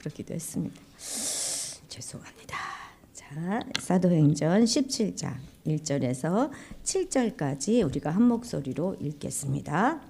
그렇기도 했습니다. 죄송합니다. 자, 사도행전 17장 1절에서 7절까지 우리가 한 목소리로 읽겠습니다.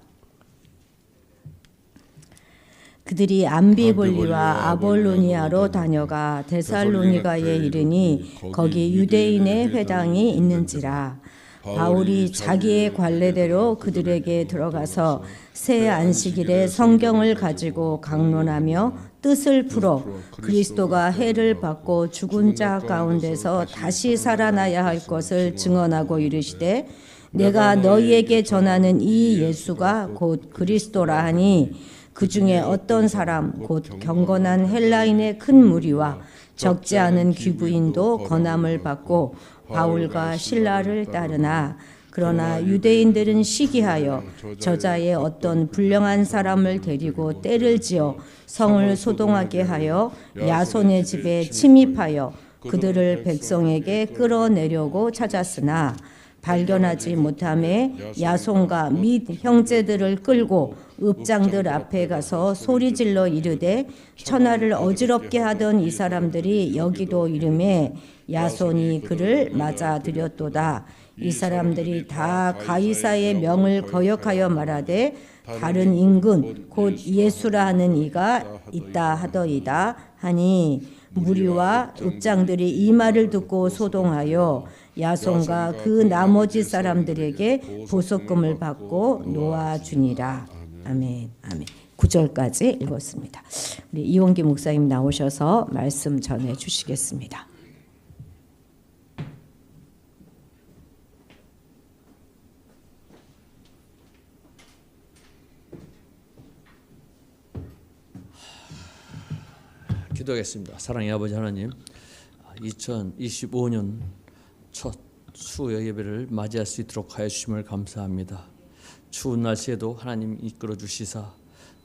그들이 암비볼리와 아볼로니아로 다녀가 데살로니가에 이르니 거기 유대인의 회당이 있는지라. 바울이 자기의 관례대로 그들에게 들어가서 새 안식일에 성경을 가지고 강론하며 뜻을 풀어 그리스도가 해를 받고 죽은 자 가운데서 다시 살아나야 할 것을 증언하고 이르시되 내가 너희에게 전하는 이 예수가 곧 그리스도라 하니 그 중에 어떤 사람 곧 경건한 헬라인의 큰 무리와 적지 않은 귀부인도 권함을 받고 바울과 실라를 따르나 그러나 유대인들은 시기하여 저자의 어떤 불량한 사람을 데리고 때를 지어 성을 소동하게 하여 야손의 집에 침입하여 그들을 백성에게 끌어내려고 찾았으나 발견하지 못하매 야손과 및 형제들을 끌고 읍장들 앞에 가서 소리질러 이르되 천하를 어지럽게 하던 이 사람들이 여기도 이르매 야손이 그를 맞아들였도다. 이 사람들이 다 가이사의 명을 거역하여 말하되 다른 인군 곧 예수라 하는 이가 있다 하더이다 하니 무리와 읍장들이 이 말을 듣고 소동하여 야손과 그 나머지 사람들에게 보석금을 받고 놓아주니라. 아멘. 아멘. 9절까지 읽었습니다. 우리 이원기 목사님 나오셔서 말씀 전해 주시겠습니다. 기도하겠습니다. 사랑의 아버지 하나님, 2025년 첫 수요 예배를 맞이할 수 있도록 하여 주심을 감사합니다. 추운 날씨에도 하나님 이끌어 주시사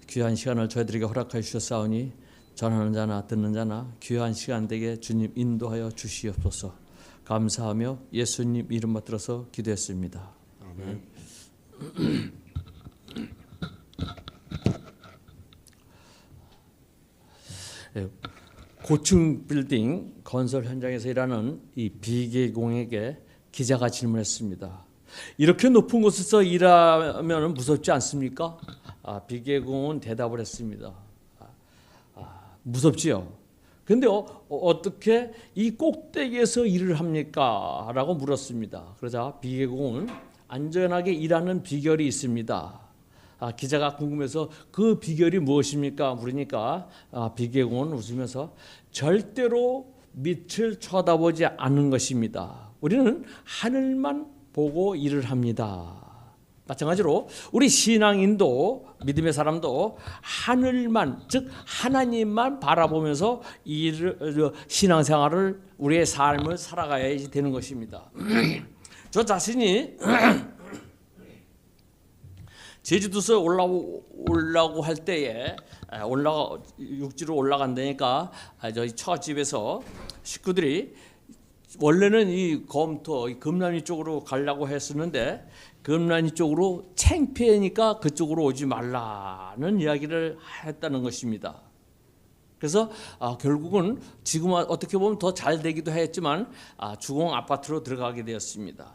귀한 시간을 저희들에게 허락하여 주셨사오니 전하는 자나 듣는 자나 귀한 시간 되게 주님 인도하여 주시옵소서. 감사하며 예수님 이름 받들어서 기도했습니다. 아멘. 고층 빌딩 건설 현장에서 일하는 이 비계공에게 기자가 질문했습니다. 이렇게 높은 곳에서 일하면 무섭지 않습니까? 비계공은 대답을 했습니다. 무섭지요. 그런데 어떻게 이 꼭대기에서 일을 합니까? 라고 물었습니다. 그러자 비계공은 안전하게 일하는 비결이 있습니다. 기자가 궁금해서 그 비결이 무엇입니까? 물으니까 비계공은 웃으면서 절대로 밑을 쳐다보지 않는 것입니다. 우리는 하늘만 보고 일을 합니다. 마찬가지로 우리 신앙인도 믿음의 사람도 하늘만 즉 하나님만 바라보면서 신앙생활을 우리의 삶을 살아가야 되는 것입니다. 저 자신이 제주도에서 올라오고 할 때에 육지로 올라간다니까 저희 처집에서 식구들이 원래는 이 검토 금남리 쪽으로 가려고 했었는데 금남리 쪽으로 창피하니까 그쪽으로 오지 말라는 이야기를 했다는 것입니다. 그래서 결국은 지금 어떻게 보면 더 잘 되기도 했지만 주공 아파트로 들어가게 되었습니다.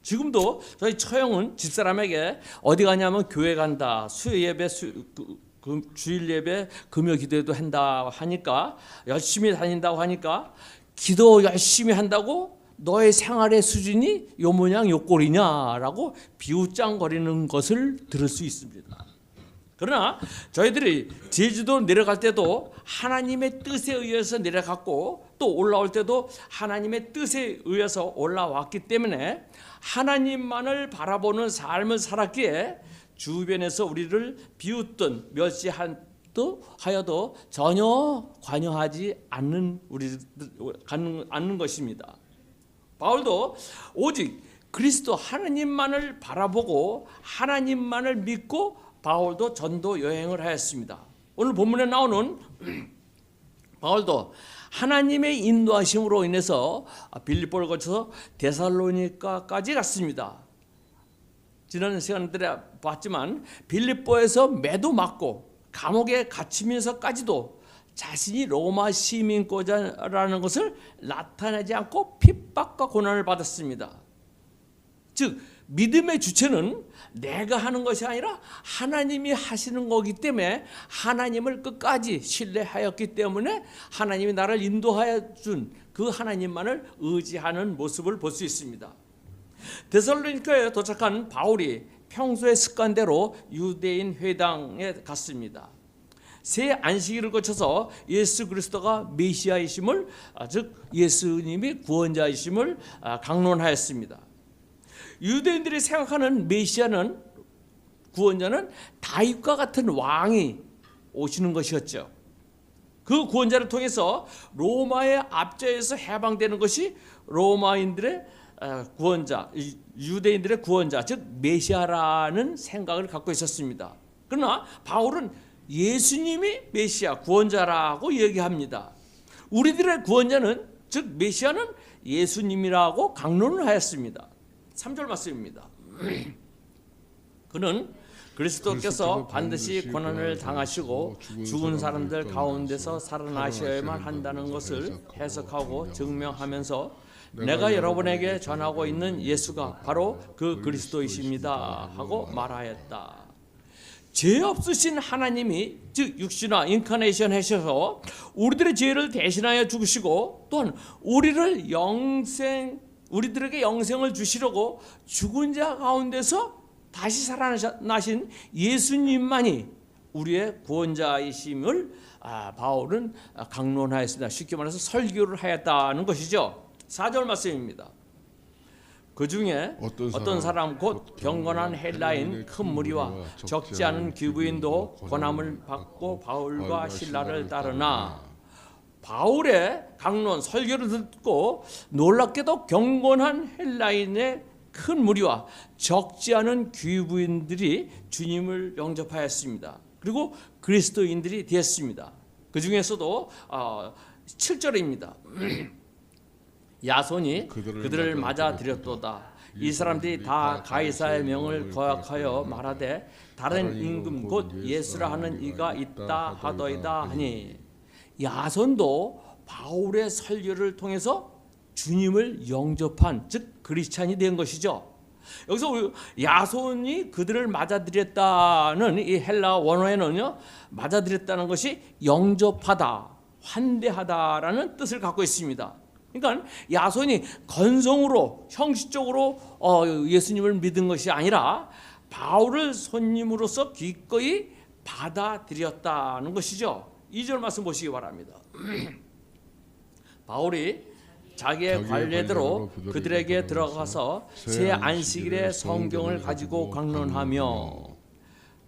지금도 저희 처형은 집사람에게 어디 가냐면 교회 간다, 수요 예배, 주일 예배, 금요 기도도 한다 하니까 열심히 다닌다고 하니까 기도 열심히 한다고 너의 생활의 수준이 요 모양 요 꼴이냐라고 비웃장거리는 것을 들을 수 있습니다. 그러나 저희들이 제주도 내려갈 때도 하나님의 뜻에 의해서 내려갔고 또 올라올 때도 하나님의 뜻에 의해서 올라왔기 때문에 하나님만을 바라보는 삶을 살았기에 주변에서 우리를 비웃든 멸시하여도 전혀 관여하지 않는 것입니다. 바울도 오직 그리스도 하나님만을 바라보고 하나님만을 믿고 바울도 전도 여행을 하였습니다. 오늘 본문에 나오는 바울도 하나님의 인도하심으로 인해서 빌립보를 거쳐서 데살로니가까지 갔습니다. 지난 시간들에 봤지만 빌립보에서 매도 맞고 감옥에 갇히면서까지도 자신이 로마 시민권자라는 것을 나타내지 않고 핍박과 고난을 받았습니다. 즉 믿음의 주체는 내가 하는 것이 아니라 하나님이 하시는 거기 때문에 하나님을 끝까지 신뢰하였기 때문에 하나님이 나를 인도하여 준 그 하나님만을 의지하는 모습을 볼 수 있습니다. 데살로니가에 도착한 바울이 평소의 습관대로 유대인 회당에 갔습니다. 새 안식일을 거쳐서 예수 그리스도가 메시아이심을, 즉 예수님이 구원자이심을 강론하였습니다. 유대인들이 생각하는 메시아는, 구원자는 다윗과 같은 왕이 오시는 것이었죠. 그 구원자를 통해서 로마의 압제에서 해방되는 것이 로마인들의 구원자, 유대인들의 구원자, 즉 메시아라는 생각을 갖고 있었습니다. 그러나 바울은 예수님이 메시아, 구원자라고 얘기합니다. 우리들의 구원자는, 즉 메시아는 예수님이라고 강론을 하였습니다. 3절 말씀입니다. 그는 그리스도께서 반드시 고난을 당하시고 죽은 사람들 가운데서 살아나셔야만 한다는 것을 해석하고 증명하면서 내가 여러분에게 전하고 있는 예수가 바로 그 그리스도이십니다 하고 말하였다. 죄 없으신 하나님이, 즉 육신화 인카네이션 하셔서 우리들의 죄를 대신하여 죽으시고 또한 우리들에게 영생을 주시려고 죽은 자 가운데서 다시 살아나신 예수님만이 우리의 구원자이심을 바울은 강론하였습니다. 쉽게 말해서 설교를 하였다는 것이죠. 4절 말씀입니다. 그 중에 어떤 사람 곧 경건한 헬라인 큰 무리와 적지 않은 귀부인도 권함을 받고 바울과 실라를 따르나, 바울의 강론 설교를 듣고 놀랍게도 경건한 헬라인의 큰 무리와 적지 않은 귀부인들이 주님을 영접하였습니다. 그리고 그리스도인들이 되었습니다. 그 중에서도 7절입니다. 야손이 그들을 맞아들였도다. 이 사람들이 다 가이사의 명을 거역하여 말하되 다른 임금 곧 예수라 하는 이가 있다 하더이다 하니, 야손도 바울의 설교를 통해서 주님을 영접한, 즉 그리스찬이 된 것이죠. 여기서 야손이 그들을 맞아들였다는 이 헬라 원어에는요, 맞아들였다는 것이 영접하다, 환대하다라는 뜻을 갖고 있습니다. 그러니까 야손이 건성으로 형식적으로 예수님을 믿은 것이 아니라 바울을 손님으로서 기꺼이 받아들였다는 것이죠. 2절 말씀 보시기 바랍니다. 바울이 자기의 관례대로 그들에게 들어가서 새 안식일에 성경을 가지고 강론하며,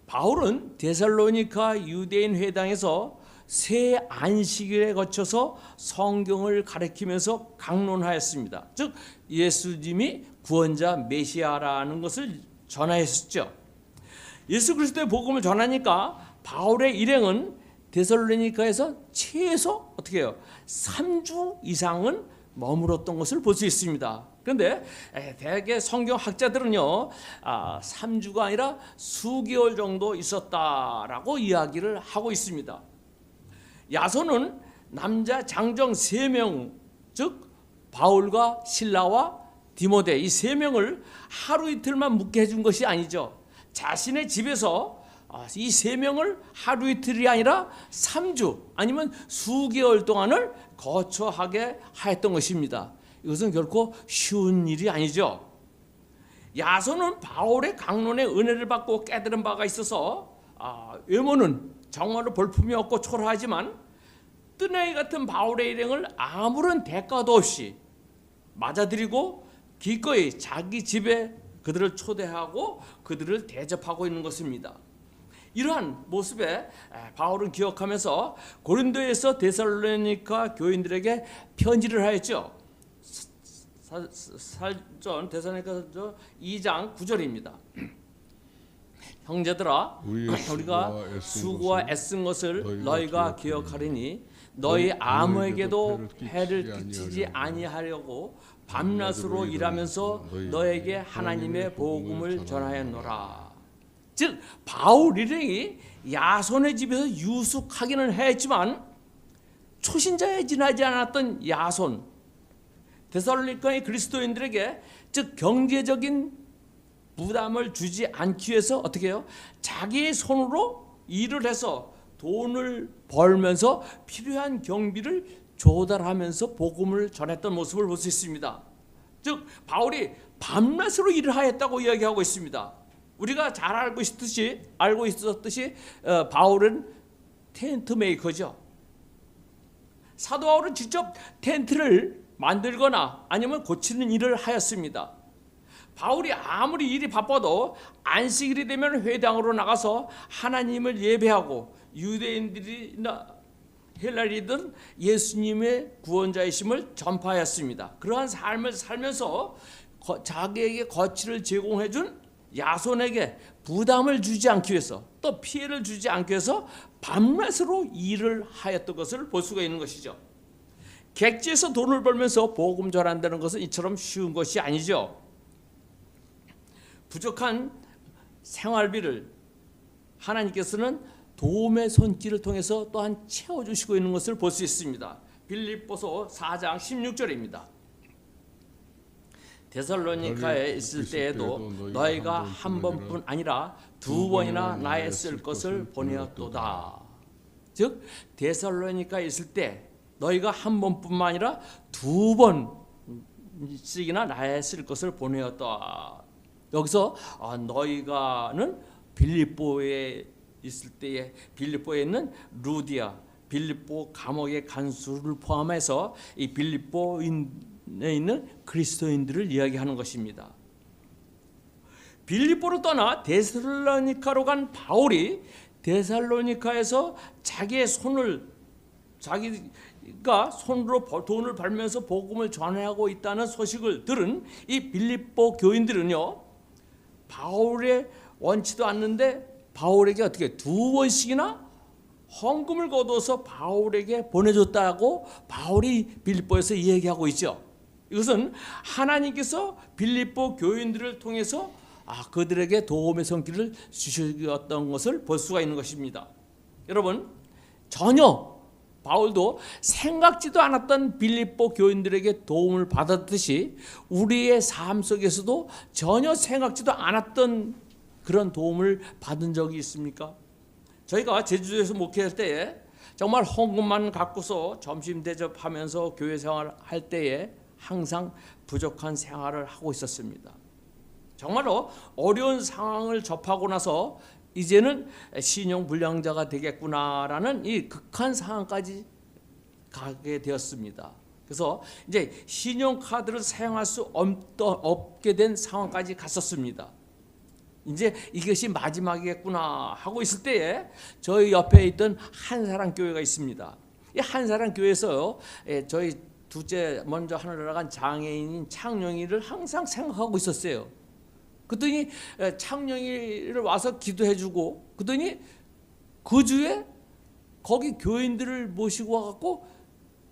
바울은 데살로니가 유대인 회당에서 새 안식일에 거쳐서 성경을 가르치면서 강론하였습니다. 즉 예수님이 구원자 메시아라는 것을 전하였죠. 예수 그리스도의 복음을 전하니까 바울의 일행은 데살로니가에서 최소 어떻게 해요? 3주 이상은 머물었던 것을 볼 수 있습니다. 그런데 대개 성경학자들은요, 3주가 아니라 수개월 정도 있었다라고 이야기를 하고 있습니다. 야손은 남자 장정 3명, 즉 바울과 실라와 디모데 이 3명을 하루 이틀만 묵게 해준 것이 아니죠. 자신의 집에서 이 3명을 하루 이틀이 아니라 3주 아니면 수개월 동안을 거처하게 하였던 것입니다. 이것은 결코 쉬운 일이 아니죠. 야손은 바울의 강론의 은혜를 받고 깨달은 바가 있어서 외모는 정말로 볼품이 없고 초라하지만 뜨내기 같은 바울의 일행을 아무런 대가도 없이 맞아들이고 기꺼이 자기 집에 그들을 초대하고 그들을 대접하고 있는 것입니다. 이러한 모습에 바울은 기억하면서 고린도에서 데살로니가 교인들에게 편지를 하였죠. 살전 데살로니가서 2장 9절입니다. 형제들아, 우리가 수고와 애쓴 것을 너희가 기억하리니 너희 아무에게도 해를 끼치지 아니하려고 밤낮으로 일하면서 너에게 하나님의 복음을 전하였노라. 즉 바울 일행이 야손의 집에서 유숙하기는 했지만 불신자에 지나지 않았던 야손, 데살로니가의 그리스도인들에게 즉 경제적인 부담을 주지 않기 위해서 어떻게 해요? 자기의 손으로 일을 해서 돈을 벌면서 필요한 경비를 조달하면서 복음을 전했던 모습을 볼 수 있습니다. 즉 바울이 밤낮으로 일을 하였다고 이야기하고 있습니다. 우리가 잘 알고 있었듯이 바울은 텐트 메이커죠. 사도 바울은 직접 텐트를 만들거나 아니면 고치는 일을 하였습니다. 바울이 아무리 일이 바빠도 안식일이 되면 회당으로 나가서 하나님을 예배하고 유대인들이나 헬라리든 예수님의 구원자이심을 전파하였습니다. 그러한 삶을 살면서 자기에게 거취를 제공해준 야손에게 부담을 주지 않기 위해서 또 피해를 주지 않기 위해서 밤낮으로 일을 하였던 것을 볼 수가 있는 것이죠. 객지에서 돈을 벌면서 복음 전한다는 것은 이처럼 쉬운 것이 아니죠. 부족한 생활비를 하나님께서는 도움의 손길을 통해서 또한 채워주시고 있는 것을 볼 수 있습니다. 빌립보서 4장 16절입니다. 데살로니가에 있을 때에도 너희가 한 번뿐 아니라 두 번이나 나의 쓸 것을 보내었도다. 즉 데살로니가에 있을 때 너희가 한 번뿐만 아니라 두 번씩이나 나의 쓸 것을 보내었다. 여기서 너희가는 빌립보에 있을 때에 빌립보에 있는 루디아, 빌립보 감옥의 간수를 포함해서 이 빌립보에 있는 그리스도인들을 이야기하는 것입니다. 빌립보로 떠나 데살로니가로 간 바울이 데살로니가에서 자기가 손으로 돈을 벌면서 복음을 전하고 있다는 소식을 들은 이 빌립보 교인들은요, 바울의 원치도 않는데 바울에게 어떻게 두 번씩이나 헌금을 거둬서 바울에게 보내줬다고 바울이 빌립보에서 이야기하고 있죠. 이것은 하나님께서 빌립보 교인들을 통해서 그들에게 도움의 손길을 주셨던 것을 볼 수가 있는 것입니다. 여러분, 전혀 바울도 생각지도 않았던 빌립보 교인들에게 도움을 받았듯이 우리의 삶 속에서도 전혀 생각지도 않았던 그런 도움을 받은 적이 있습니까? 저희가 제주도에서 목회할 때에 정말 헌금만 갖고서 점심 대접하면서 교회 생활할 때에 항상 부족한 생활을 하고 있었습니다. 정말로 어려운 상황을 접하고 나서 이제는 신용불량자가 되겠구나라는 이 극한 상황까지 가게 되었습니다. 그래서 이제 신용카드를 사용할 수 없게 된 상황까지 갔었습니다. 이제 이것이 마지막이겠구나 하고 있을 때에 저희 옆에 있던 한사랑 교회가 있습니다. 이 한사랑 교회에서 저희 둘째 먼저 하늘을 나간 장애인인 창룡이를 항상 생각하고 있었어요. 그랬더니 창룡이를 와서 기도해주고, 그랬더니 그 주에 거기 교인들을 모시고 와갖고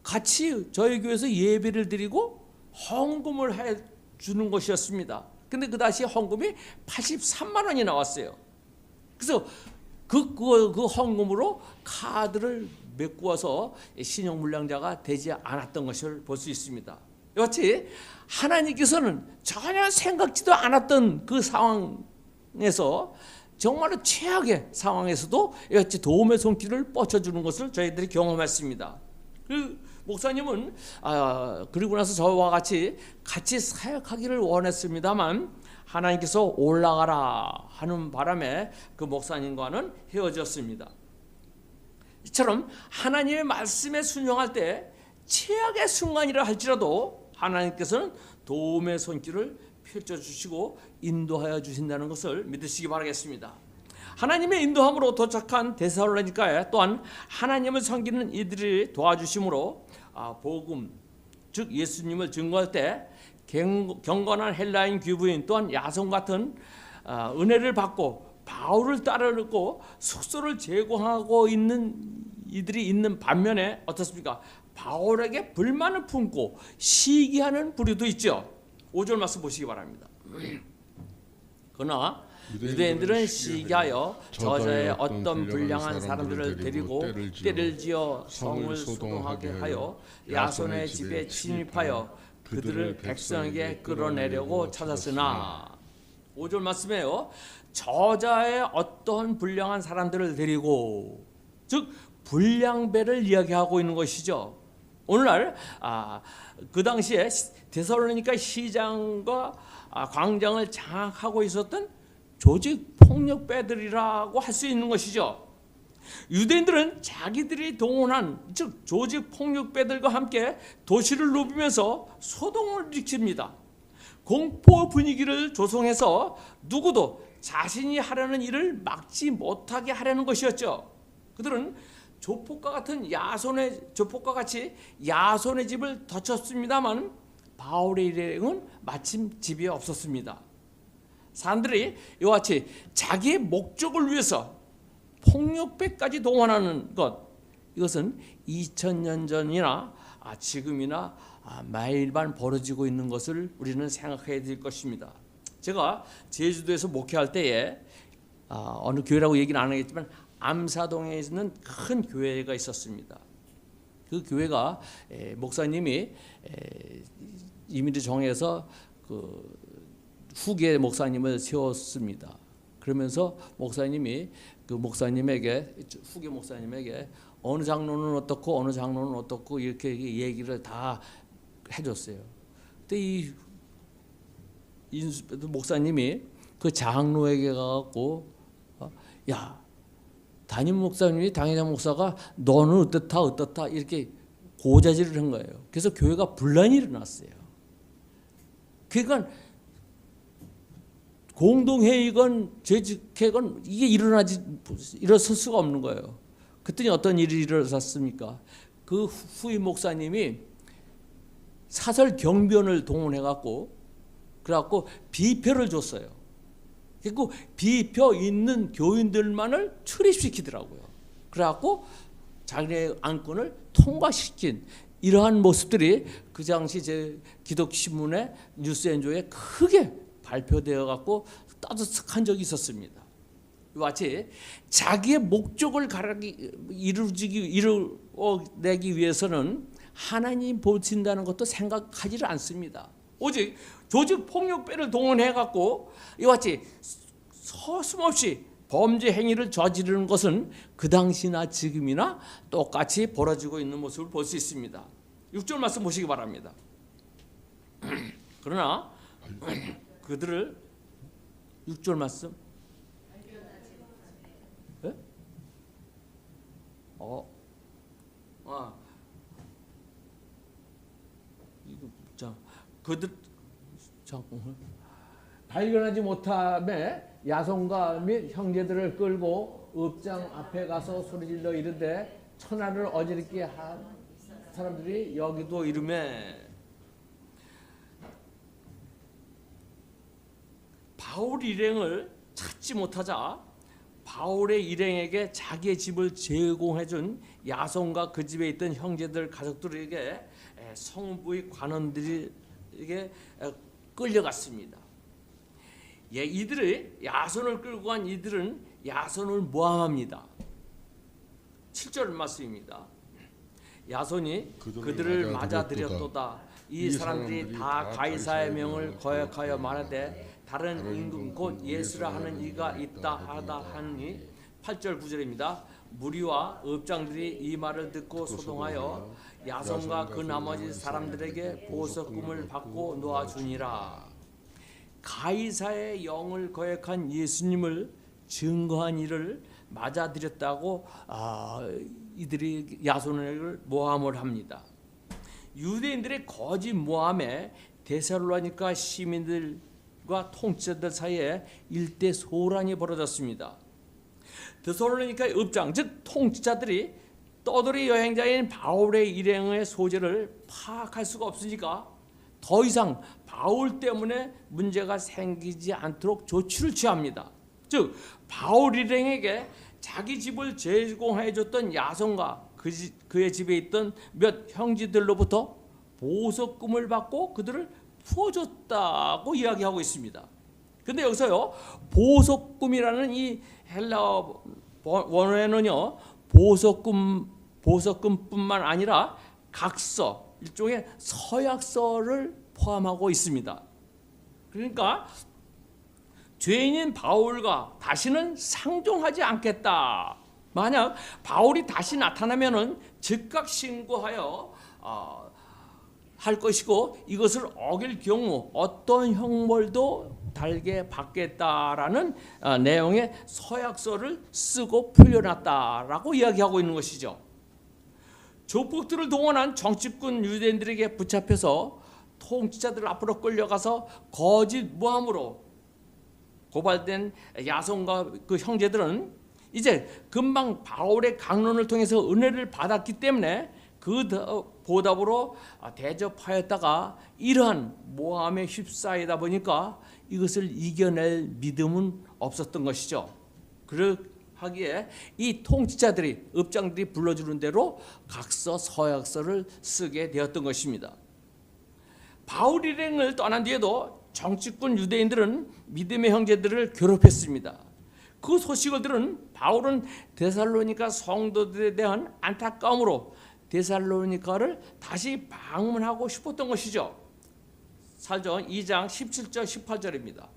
같이 저희 교회에서 예배를 드리고 헌금을 해주는 것이었습니다. 근데 그 다시 헌금이 83만 원이 나왔어요. 그래서 그 헌금으로 카드를 메꾸어서 신용불량자가 되지 않았던 것을 볼 수 있습니다. 이같이 하나님께서는 전혀 생각지도 않았던 그 상황에서 정말로 최악의 상황에서도 이같이 도움의 손길을 뻗쳐주는 것을 저희들이 경험했습니다. 그 목사님은 그리고 나서 저와 같이 사역하기를 원했습니다만 하나님께서 올라가라 하는 바람에 그 목사님과는 헤어졌습니다. 이처럼 하나님의 말씀에 순종할 때 최악의 순간이라 할지라도 하나님께서는 도움의 손길을 펼쳐주시고 인도하여 주신다는 것을 믿으시기 바라겠습니다. 하나님의 인도함으로 도착한 데살로니가에 또한 하나님을 섬기는 이들이 도와주심으로 복음 즉 예수님을 증거할 때 경건한 헬라인 귀부인 또한 야손 같은 은혜를 받고 바울을 따르고 숙소를 제공하고 있는 이들이 있는 반면에 어떻습니까? 바울에게 불만을 품고 시기하는 부류도 있죠. 5절 말씀 보시기 바랍니다. 그러나 유대인들은 시기하여 저자의 어떤 불량한 사람들을 데리고 때를 지어 성을 소동하게 하여 야손의 집에 침입하여 그들을 백성에게 끌어내려고 찾았으나 5절 말씀에요. 저자의 어떤 불량한 사람들을 데리고, 즉 불량배를 이야기하고 있는 것이죠. 오늘날 그 당시에 데살로니가 시장과 광장을 장악하고 있었던 조직 폭력배들이라고 할 수 있는 것이죠. 유대인들은 자기들이 동원한 즉 조직 폭력배들과 함께 도시를 누비면서 소동을 일으킵니다. 공포 분위기를 조성해서 누구도 자신이 하려는 일을 막지 못하게 하려는 것이었죠. 그들은 조폭과 같이 야손의 집을 덮쳤습니다만 바울의 일행은 마침 집이 없었습니다. 사람들이 이와 같이 자기의 목적을 위해서 폭력배까지 동원하는 것, 이것은 2000년 전이나 지금이나 매일만 벌어지고 있는 것을 우리는 생각해야 될 것입니다. 제가 제주도에서 목회할 때에 어느 교회라고 얘기는 안 하겠지만 암사동에 있는 큰 교회가 있었습니다. 그 교회가 목사님이 임의를 정해서 그 후계 목사님을 세웠습니다. 그러면서 목사님이 그 목사님에게 후계 목사님에게 어느 장로는 어떻고 어느 장로는 어떻고 이렇게 얘기를 다 해줬어요. 그때 이 목사님이 그 장로에게 가갖고 야, 담임 목사님이 당회장 목사가 너는 어떻다 이렇게 고자질을 한 거예요. 그래서 교회가 분란이 일어났어요. 그러니까 공동회의건 재직회건 이게 일어설 수가 없는 거예요. 그랬더니 어떤 일이 일어났습니까? 그 후임 목사님이 사설 경비원을 동원해갖고 그래갖고 비표를 줬어요. 그리고 비표 있는 교인들만을 출입시키더라고요. 그래갖고 자기네 안건을 통과시킨 이러한 모습들이 그 당시 제 기독신문의 뉴스엔조에 크게 발표되어 갖고 따뜻한 적이 있었습니다. 이와 같이 자기의 목적을 이루어내기 위해서는 하나님 보신다는 것도 생각하지를 않습니다. 오직 조직 폭력배를 동원해 갖고 이와 같이 서슴없이 범죄 행위를 저지르는 것은 그 당시나 지금이나 똑같이 벌어지고 있는 모습을 볼 수 있습니다. 6절 말씀 보시기 바랍니다. 그러나 그들을 6절 말씀 네? 이거 자 그들 잠깐만 발견하지 못함에 야손과 및 형제들을 끌고 읍장 앞에 가서 소리질러 이르되 천하를 어지럽게 한 사람들이 여기도 이르매 바울 일행을 찾지 못하자 바울의 일행에게 자기의 집을 제공해준 야손과 그 집에 있던 형제들 가족들에게 성부의 관원들에게 끌려갔습니다. 이들이 야손을 끌고 간 이들은 야손을 모함합니다. 7절 말씀입니다. 야손이 그들을 맞아들였도다. 이 사람들이 다 가이사의 명을 거역하여 말하되 다른 임금 곧 예수라 하는 이가 있다 하다 하니 8절 9절입니다. 무리와 읍장들이 이 말을 듣고 소동하여 야손과 그 나머지 사람들에게 보석금을 받고 놓아주니라. 가이사의 영을 거역한 예수님을 증거한 이를 맞아들였다고 이들이 야손을 모함을 합니다. 유대인들의 거짓 모함에 데살로니가 시민들과 통치자들 사이에 일대 소란이 벌어졌습니다. 데살로니가의 읍장 즉 통치자들이 떠돌이 여행자인 바울의 일행의 소재를 파악할 수가 없으니까 더 이상 바울 때문에 문제가 생기지 않도록 조치를 취합니다. 즉 바울 일행에게 자기 집을 제공해줬던 야손과 그의 집에 있던 몇 형제들로부터 보석금을 받고 그들을 풀어줬다고 이야기하고 있습니다. 근데 여기서요, 보석금이라는 이 헬라 원어에는요, 보석금뿐만 아니라 각서, 일종의 서약서를 포함하고 있습니다. 그러니까 죄인인 바울과 다시는 상종하지 않겠다. 만약 바울이 다시 나타나면은 즉각 신고하여 할 것이고, 이것을 어길 경우 어떤 형벌도 달게 받겠다라는 내용의 서약서를 쓰고 풀려났다라고 이야기하고 있는 것이죠. 조폭들을 동원한 정치꾼 유대인들에게 붙잡혀서 통치자들 앞으로 끌려가서 거짓 무함으로 고발된 야손과 그 형제들은 이제 금방 바울의 강론을 통해서 은혜를 받았기 때문에 그 보답으로 대접하였다가 이러한 모함에 휩싸이다 보니까 이것을 이겨낼 믿음은 없었던 것이죠. 그러하기에 이 통치자들이, 읍장들이 불러주는 대로 각서 서약서를 쓰게 되었던 것입니다. 바울 일행을 떠난 뒤에도 정치꾼 유대인들은 믿음의 형제들을 괴롭혔습니다. 그 소식을 들은 바울은 데살로니가 성도들에 대한 안타까움으로 데살로니가를 다시 방문하고 싶었던 것이죠. 사전 2장 17절 18절입니다.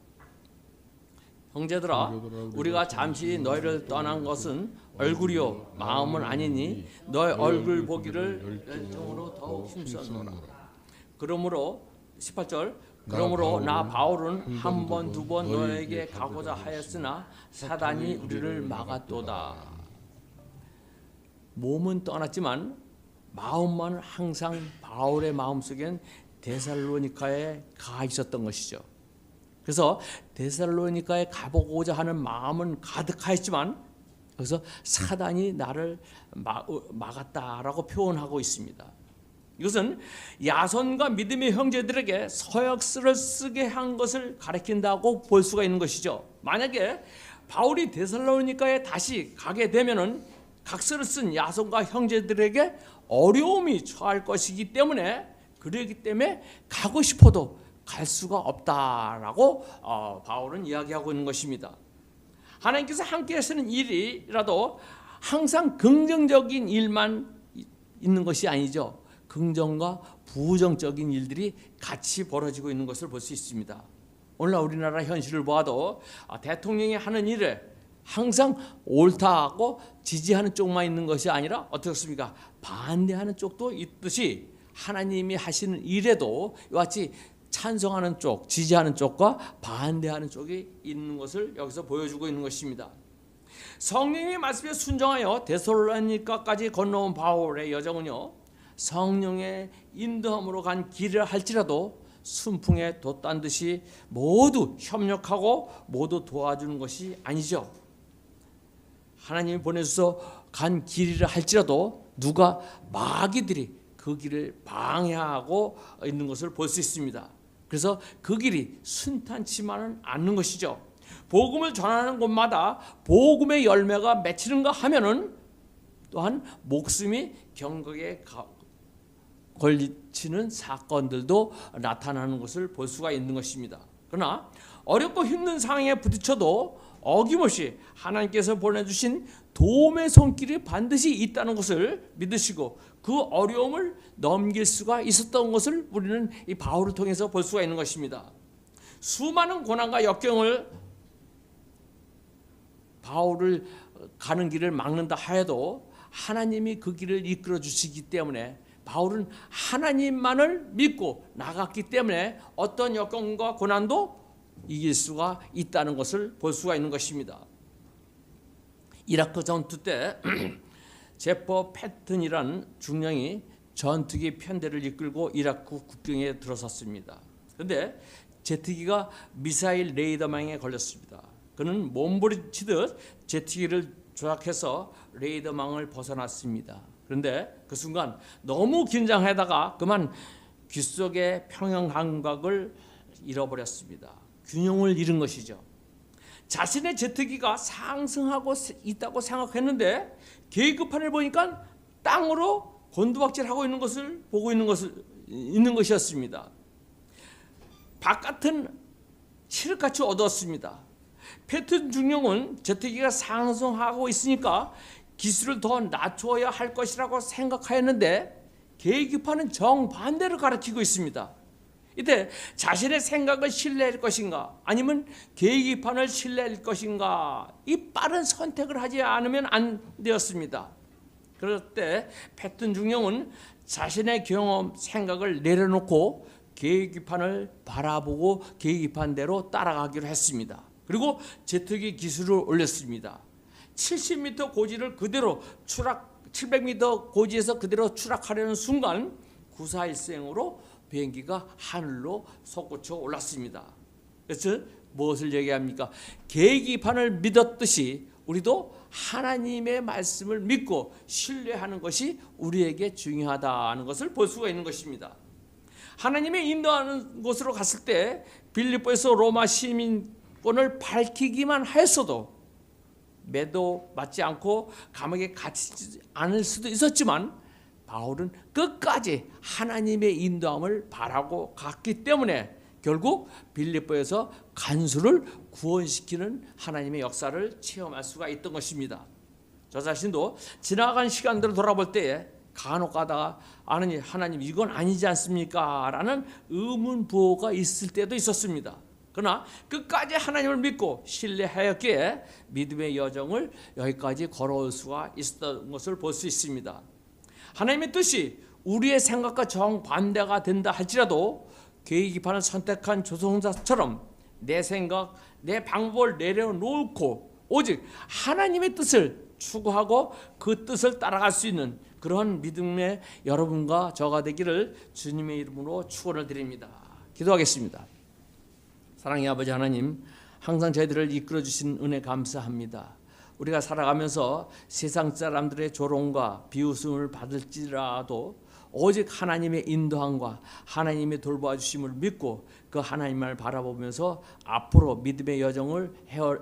형제들아, 우리가 잠시 너희를 떠난 것은 얼굴이요 마음은 아니니 너희 얼굴 보기를 열정으로 더욱 힘썼노라. 그러므로 18절, 그러므로 나 바울은 한 번 두 번 너에게 가고자 하였으나 사단이 우리를 막았도다. 몸은 떠났지만 마음만 항상 바울의 마음속엔 데살로니가에 가 있었던 것이죠. 그래서 데살로니가에 가보고자 하는 마음은 가득하였지만 그래서 사단이 나를 막았다라고 표현하고 있습니다. 이것은 야손과 믿음의 형제들에게 서약서를 쓰게 한 것을 가리킨다고 볼 수가 있는 것이죠. 만약에 바울이 데살로니가에 다시 가게 되면은 각서를 쓴 야손과 형제들에게 어려움이 처할 것이기 때문에, 그러기 때문에 가고 싶어도 갈 수가 없다라고 바울은 이야기하고 있는 것입니다. 하나님께서 함께 하시는 일이라도 항상 긍정적인 일만 있는 것이 아니죠. 긍정과 부정적인 일들이 같이 벌어지고 있는 것을 볼 수 있습니다. 오늘날 우리나라 현실을 보아도 대통령이 하는 일에 항상 옳다고 지지하는 쪽만 있는 것이 아니라 어떻습니까? 반대하는 쪽도 있듯이 하나님이 하시는 일에도 이와 같이 찬성하는 쪽, 지지하는 쪽과 반대하는 쪽이 있는 것을 여기서 보여주고 있는 것입니다. 성령의 말씀에 순종하여 데살로니가까지 건너온 바울의 여정은요, 성령의 인도함으로 간 길을 할지라도 순풍에 돛단 듯이 모두 협력하고 모두 도와주는 것이 아니죠. 하나님이 보내셔서 간 길이라 할지라도 누가 마귀들이 그 길을 방해하고 있는 것을 볼 수 있습니다. 그래서 그 길이 순탄치만은 않는 것이죠. 복음을 전하는 곳마다 복음의 열매가 맺히는가 하면은 또한 목숨이 경각에 걸리치는 사건들도 나타나는 것을 볼 수가 있는 것입니다. 그러나 어렵고 힘든 상황에 부딪혀도 어김없이 하나님께서 보내주신 도움의 손길이 반드시 있다는 것을 믿으시고 그 어려움을 넘길 수가 있었던 것을 우리는 이 바울을 통해서 볼 수가 있는 것입니다. 수많은 고난과 역경을 바울을 가는 길을 막는다 하여도 하나님이 그 길을 이끌어 주시기 때문에 바울은 하나님만을 믿고 나갔기 때문에 어떤 역경과 고난도 이길 수가 있다는 것을 볼 수가 있는 것입니다. 이라크 전투 때 제퍼 패튼이라는 중령이 전투기 편대를 이끌고 이라크 국경에 들어섰습니다. 그런데 제트기가 미사일 레이더망에 걸렸습니다. 그는 몸부림치듯 제트기를 조작해서 레이더망을 벗어났습니다. 그런데 그 순간 너무 긴장하다가 그만 귓속의 평형 감각을 잃어버렸습니다. 균형을 잃은 것이죠. 자신의 제트기가 상승하고 있다고 생각했는데 계기판을 보니까 땅으로 곤두박질하고 있는 것을 보고 있는 것이었습니다. 바깥은 칠흑같이 어두웠습니다. 패턴 중령은 저택기가 상승하고 있으니까 기술을 더 낮춰야 할 것이라고 생각하였는데 계기판은 정반대를 가리키고 있습니다. 이때 자신의 생각을 신뢰할 것인가 아니면 계기판을 신뢰할 것인가 이 빠른 선택을 하지 않으면 안 되었습니다. 그럴 때 패턴 중령은 자신의 경험, 생각을 내려놓고 계기판을 바라보고 계기판대로 따라가기로 했습니다. 그리고 제트기 기술을 올렸습니다. 70m 고지를 그대로 700m 고지에서 그대로 추락하려는 순간 구사일생으로 비행기가 하늘로 솟구쳐 올랐습니다. 그래서 무엇을 얘기합니까? 계기판을 믿었듯이 우리도 하나님의 말씀을 믿고 신뢰하는 것이 우리에게 중요하다는 것을 볼 수가 있는 것입니다. 하나님의 인도하는 곳으로 갔을 때 빌립보에서 로마 시민권을 밝히기만 했어도 매도 맞지 않고 감옥에 갇히지 않을 수도 있었지만 바울은 끝까지 하나님의 인도함을 바라고 갔기 때문에 결국 빌립보에서 간수를 구원시키는 하나님의 역사를 체험할 수가 있던 것입니다. 저 자신도 지나간 시간들을 돌아볼 때에 간혹 가다가 하나님 이건 아니지 않습니까? 라는 의문부호가 있을 때도 있었습니다. 그러나 끝까지 하나님을 믿고 신뢰하였기에 믿음의 여정을 여기까지 걸어올 수가 있었던 것을 볼 수 있습니다. 하나님의 뜻이 우리의 생각과 정반대가 된다 할지라도 계기판을 선택한 조종사처럼 내 생각, 내 방법을 내려놓고 오직 하나님의 뜻을 추구하고 그 뜻을 따라갈 수 있는 그런 믿음의 여러분과 저가 되기를 주님의 이름으로 축원을 드립니다. 기도하겠습니다. 사랑의 아버지 하나님, 항상 저희들을 이끌어 주신 은혜 감사합니다. 우리가 살아가면서 세상 사람들의 조롱과 비웃음을 받을지라도 오직 하나님의 인도함과 하나님의 돌봐주심을 믿고 그 하나님을 바라보면서 앞으로 믿음의 여정을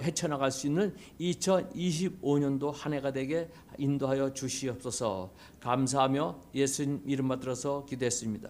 헤쳐나갈 수 있는 2025년도 한 해가 되게 인도하여 주시옵소서. 감사하며 예수님 이름 받들어서 기도했습니다.